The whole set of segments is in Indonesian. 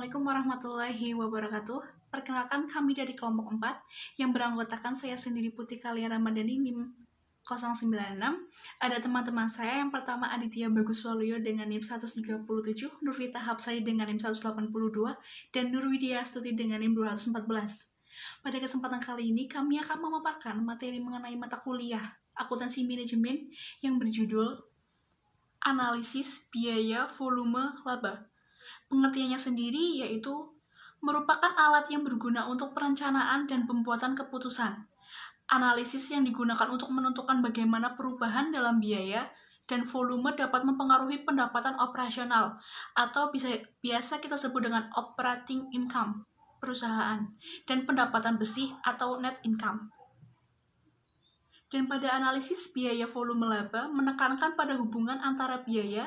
Assalamualaikum warahmatullahi wabarakatuh. Perkenalkan kami dari kelompok 4 yang beranggotakan saya sendiri Putri Kalia Ramadhani NIM 096. Ada teman-teman saya yang pertama Aditya Bagus Waluyo dengan NIM 137, Nurvita Hapsari dengan NIM 182, dan Nurwidya Astuti dengan NIM 214. Pada kesempatan kali ini kami akan memaparkan materi mengenai mata kuliah akuntansi manajemen yang berjudul Analisis Biaya Volume Laba. Pengertiannya sendiri yaitu merupakan alat yang berguna untuk perencanaan dan pembuatan keputusan. Analisis yang digunakan untuk menentukan bagaimana perubahan dalam biaya dan volume dapat mempengaruhi pendapatan operasional atau biasa kita sebut dengan operating income perusahaan dan pendapatan bersih atau net income. Dan pada analisis biaya volume laba menekankan pada hubungan antara biaya,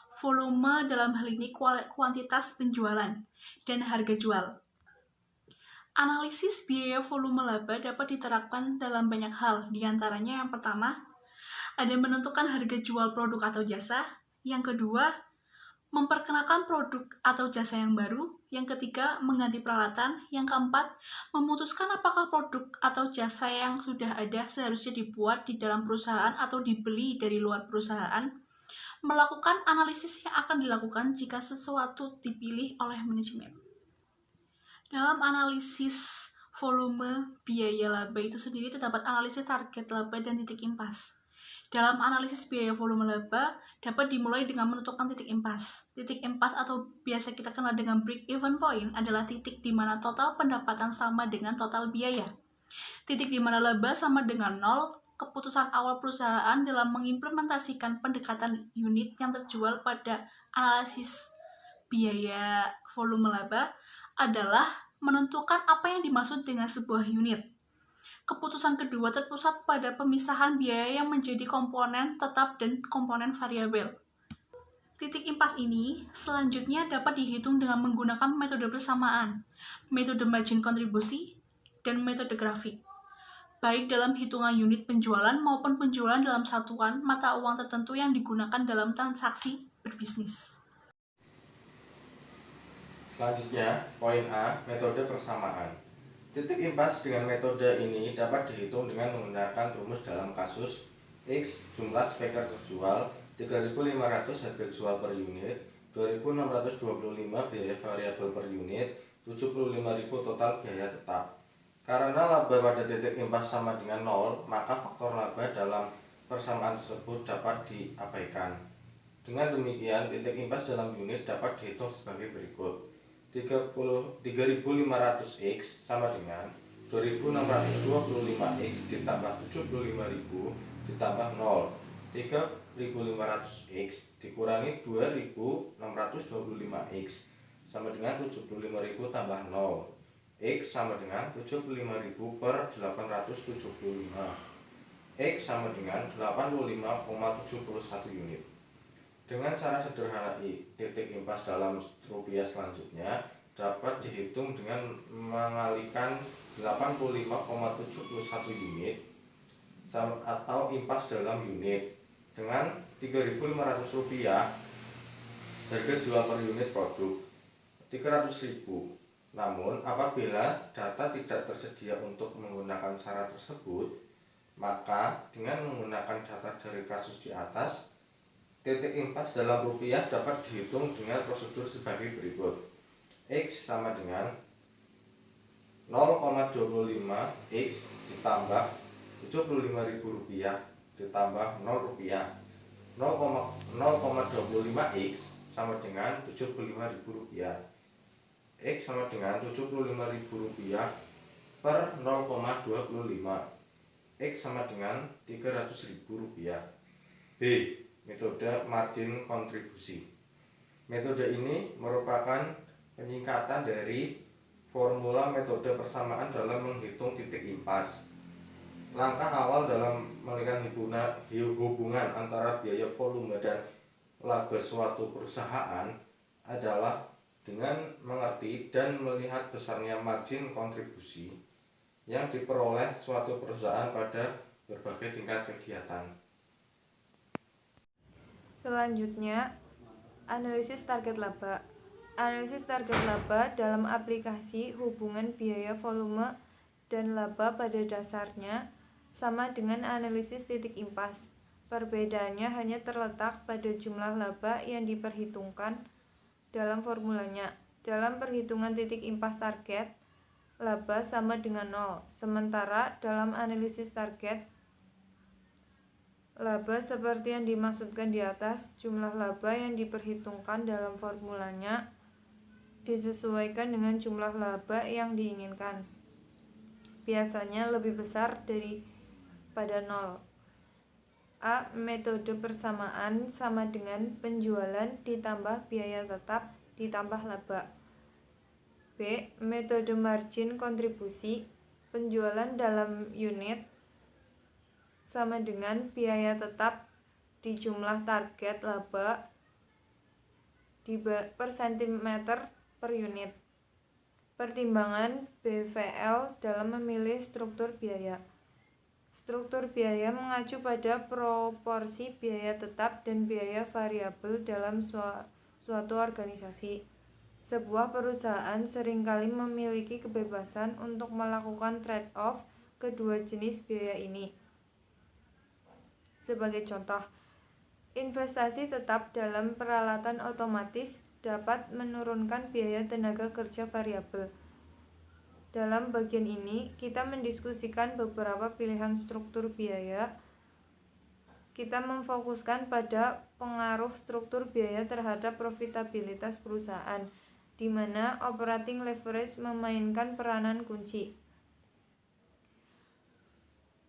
volume dalam hal ini kuantitas penjualan, dan harga jual. Analisis biaya volume laba dapat diterapkan dalam banyak hal, diantaranya yang pertama, ada menentukan harga jual produk atau jasa, yang kedua, memperkenalkan produk atau jasa yang baru, yang ketiga, mengganti peralatan, yang keempat, memutuskan apakah produk atau jasa yang sudah ada seharusnya dibuat di dalam perusahaan atau dibeli dari luar perusahaan, melakukan analisis yang akan dilakukan jika sesuatu dipilih oleh manajemen. Dalam analisis volume biaya laba itu sendiri terdapat analisis target laba dan titik impas. Dalam analisis biaya volume laba dapat dimulai dengan menentukan titik impas. Titik impas atau biasa kita kenal dengan break-even point adalah titik di mana total pendapatan sama dengan total biaya. Titik di mana laba sama dengan 0, keputusan awal perusahaan dalam mengimplementasikan pendekatan unit yang terjual pada analisis biaya volume laba adalah menentukan apa yang dimaksud dengan sebuah unit. Keputusan kedua terpusat pada pemisahan biaya yang menjadi komponen tetap dan komponen variabel. Titik impas ini selanjutnya dapat dihitung dengan menggunakan metode persamaan, metode margin kontribusi, dan metode grafik. Baik dalam hitungan unit penjualan maupun penjualan dalam satuan mata uang tertentu yang digunakan dalam transaksi berbisnis. Selanjutnya, poin A, metode persamaan. Titik impas dengan metode ini dapat dihitung dengan menggunakan rumus dalam kasus X jumlah speker terjual 3.500 harga jual per unit, 2.625 biaya variabel per unit, 75.000 total biaya tetap. Karena laba pada titik impas sama dengan 0, maka faktor laba dalam persamaan tersebut dapat diabaikan. Dengan demikian, titik impas dalam unit dapat dihitung sebagai berikut. 3.500X sama dengan 2.625X ditambah 75.000 ditambah 0. 3.500X dikurangi 2.625X sama dengan 75.000 tambah 0. X sama dengan 75.000 per 875. X sama dengan 85,71 unit. Dengan cara sederhana titik impas dalam rupiah selanjutnya dapat dihitung dengan mengalihkan 85,71 unit atau impas dalam unit dengan 3.500 rupiah harga jual per unit produk 300.000. Namun apabila data tidak tersedia untuk menggunakan cara tersebut, maka dengan menggunakan data dari kasus di atas, titik impas dalam rupiah dapat dihitung dengan prosedur sebagai berikut. X sama dengan 0,25X ditambah 75.000 rupiah ditambah 0 rupiah. 0,25X sama dengan 75.000 rupiah. X sama dengan 75.000 rupiah per 0,25. X sama dengan 300.000 rupiah. B. Metode margin kontribusi. Metode ini merupakan penyingkatan dari formula metode persamaan dalam menghitung titik impas. Langkah awal dalam melihat hubungan antara biaya volume dan laba suatu perusahaan adalah dengan mengerti dan melihat besarnya margin kontribusi yang diperoleh suatu perusahaan pada berbagai tingkat kegiatan. Selanjutnya, analisis target laba. Analisis target laba dalam aplikasi hubungan biaya volume dan laba pada dasarnya sama dengan analisis titik impas. Perbedaannya hanya terletak pada jumlah laba yang diperhitungkan dalam formulanya. Dalam perhitungan titik impas target, laba sama dengan 0. Sementara dalam analisis target, laba seperti yang dimaksudkan di atas, jumlah laba yang diperhitungkan dalam formulanya disesuaikan dengan jumlah laba yang diinginkan. Biasanya lebih besar daripada 0. A. Metode persamaan sama dengan penjualan ditambah biaya tetap ditambah laba. B. Metode margin kontribusi, penjualan dalam unit sama dengan biaya tetap di jumlah target laba per sentimeter per unit. Pertimbangan BVL dalam memilih struktur biaya. Struktur biaya mengacu pada proporsi biaya tetap dan biaya variabel dalam suatu organisasi. Sebuah perusahaan seringkali memiliki kebebasan untuk melakukan trade-off kedua jenis biaya ini. Sebagai contoh, investasi tetap dalam peralatan otomatis dapat menurunkan biaya tenaga kerja variabel. Dalam bagian ini, kita mendiskusikan beberapa pilihan struktur biaya. Kita memfokuskan pada pengaruh struktur biaya terhadap profitabilitas perusahaan, di mana operating leverage memainkan peranan kunci.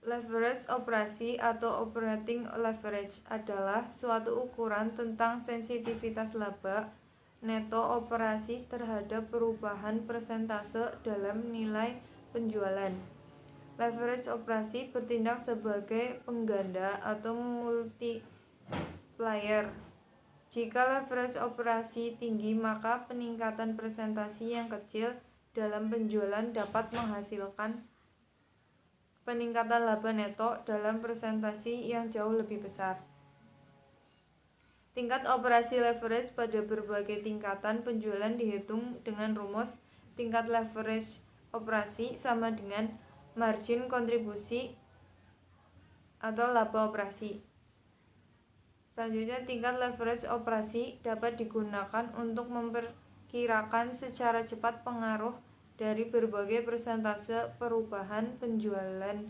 Leverage operasi atau operating leverage adalah suatu ukuran tentang sensitivitas laba neto operasi terhadap perubahan persentase dalam nilai penjualan. Leverage operasi bertindak sebagai pengganda atau multiplier. Jika leverage operasi tinggi, maka peningkatan presentasi yang kecil dalam penjualan dapat menghasilkan peningkatan laba neto dalam presentasi yang jauh lebih besar. Tingkat operasi leverage pada berbagai tingkatan penjualan dihitung dengan rumus tingkat leverage operasi sama dengan margin kontribusi atau laba operasi. Selanjutnya, tingkat leverage operasi dapat digunakan untuk memperkirakan secara cepat pengaruh dari berbagai persentase perubahan penjualan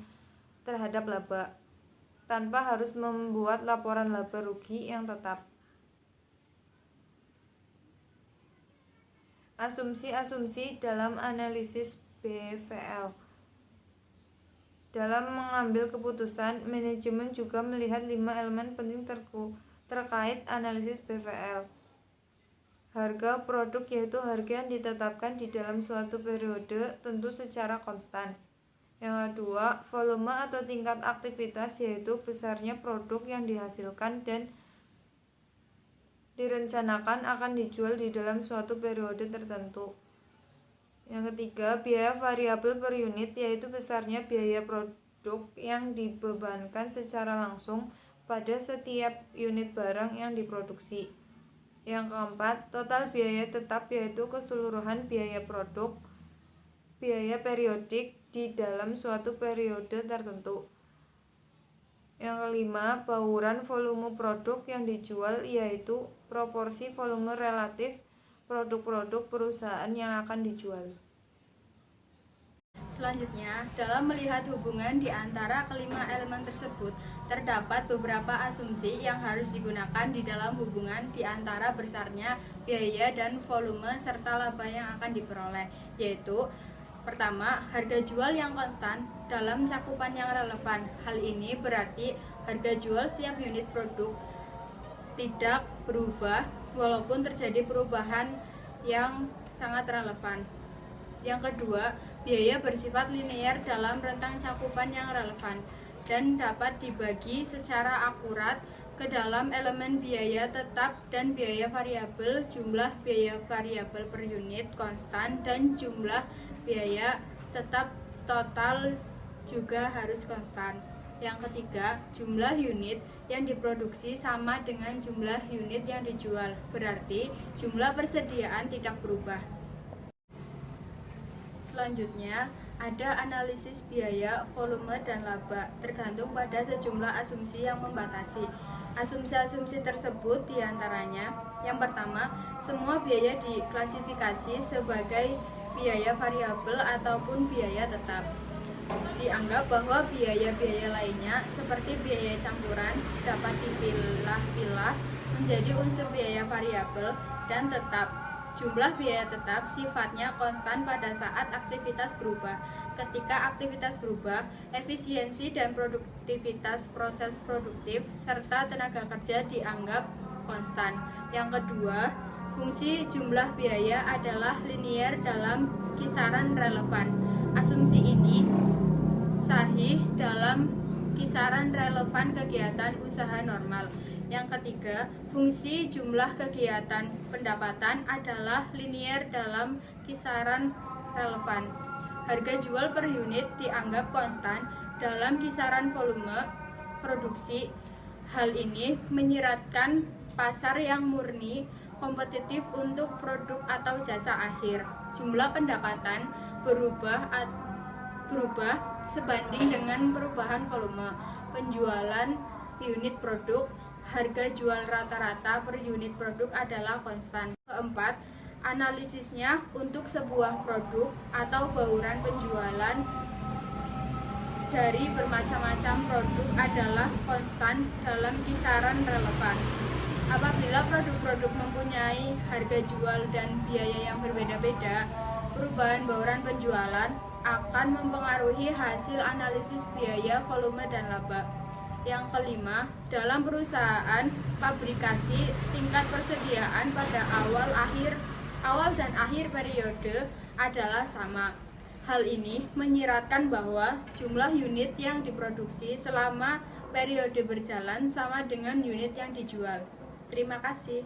terhadap laba, tanpa harus membuat laporan laba rugi yang tetap. Asumsi-asumsi dalam analisis BVL. Dalam mengambil keputusan, manajemen juga melihat 5 elemen penting terkait analisis BVL. Harga produk, yaitu harga yang ditetapkan di dalam suatu periode tentu secara konstan. Yang kedua, volume atau tingkat aktivitas, yaitu besarnya produk yang dihasilkan dan direncanakan akan dijual di dalam suatu periode tertentu. Yang ketiga, biaya variabel per unit, yaitu besarnya biaya produk yang dibebankan secara langsung pada setiap unit barang yang diproduksi. Yang keempat, total biaya tetap, yaitu keseluruhan biaya produk, biaya periodik di dalam suatu periode tertentu. Yang kelima, bauran volume produk yang dijual, yaitu proporsi volume relatif produk-produk perusahaan yang akan dijual. Selanjutnya, dalam melihat hubungan di antara kelima elemen tersebut, terdapat beberapa asumsi yang harus digunakan di dalam hubungan di antara besarnya biaya dan volume serta laba yang akan diperoleh, yaitu pertama, harga jual yang konstan dalam cakupan yang relevan. Hal ini berarti harga jual setiap unit produk tidak berubah walaupun terjadi perubahan yang sangat relevan. Yang kedua, biaya bersifat linear dalam rentang cakupan yang relevan dan dapat dibagi secara akurat ke dalam elemen biaya tetap dan biaya variabel. Jumlah biaya variabel per unit konstan dan jumlah biaya tetap total juga harus konstan. Yang ketiga, jumlah unit yang diproduksi sama dengan jumlah unit yang dijual. Berarti jumlah persediaan tidak berubah. Selanjutnya, ada analisis biaya, volume, dan laba, tergantung pada sejumlah asumsi yang membatasi. Asumsi-asumsi tersebut diantaranya, yang pertama, semua biaya diklasifikasi sebagai biaya variabel ataupun biaya tetap. Dianggap bahwa biaya-biaya lainnya, seperti biaya campuran, dapat dipilah-pilah menjadi unsur biaya variabel dan tetap. Jumlah biaya tetap sifatnya konstan pada saat aktivitas berubah. Ketika aktivitas berubah, efisiensi dan produktivitas proses produktif serta tenaga kerja dianggap konstan. Yang kedua, fungsi jumlah biaya adalah linier dalam kisaran relevan. Asumsi ini sahih dalam kisaran relevan kegiatan usaha normal. Yang ketiga, fungsi jumlah kegiatan pendapatan adalah linier dalam kisaran relevan. Harga jual per unit dianggap konstan dalam kisaran volume produksi. Hal ini menyiratkan pasar yang murni kompetitif untuk produk atau jasa akhir. Jumlah pendapatan berubah sebanding dengan perubahan volume penjualan unit produk. Harga jual rata-rata per unit produk adalah konstan. Keempat, analisisnya untuk sebuah produk atau bauran penjualan dari bermacam-macam produk adalah konstan dalam kisaran relevan. Apabila produk-produk mempunyai harga jual dan biaya yang berbeda-beda, perubahan bauran penjualan akan mempengaruhi hasil analisis biaya, volume, dan laba. Yang kelima, dalam perusahaan pabrikasi, tingkat persediaan pada awal dan akhir periode adalah sama. Hal ini menyiratkan bahwa jumlah unit yang diproduksi selama periode berjalan sama dengan unit yang dijual. Terima kasih.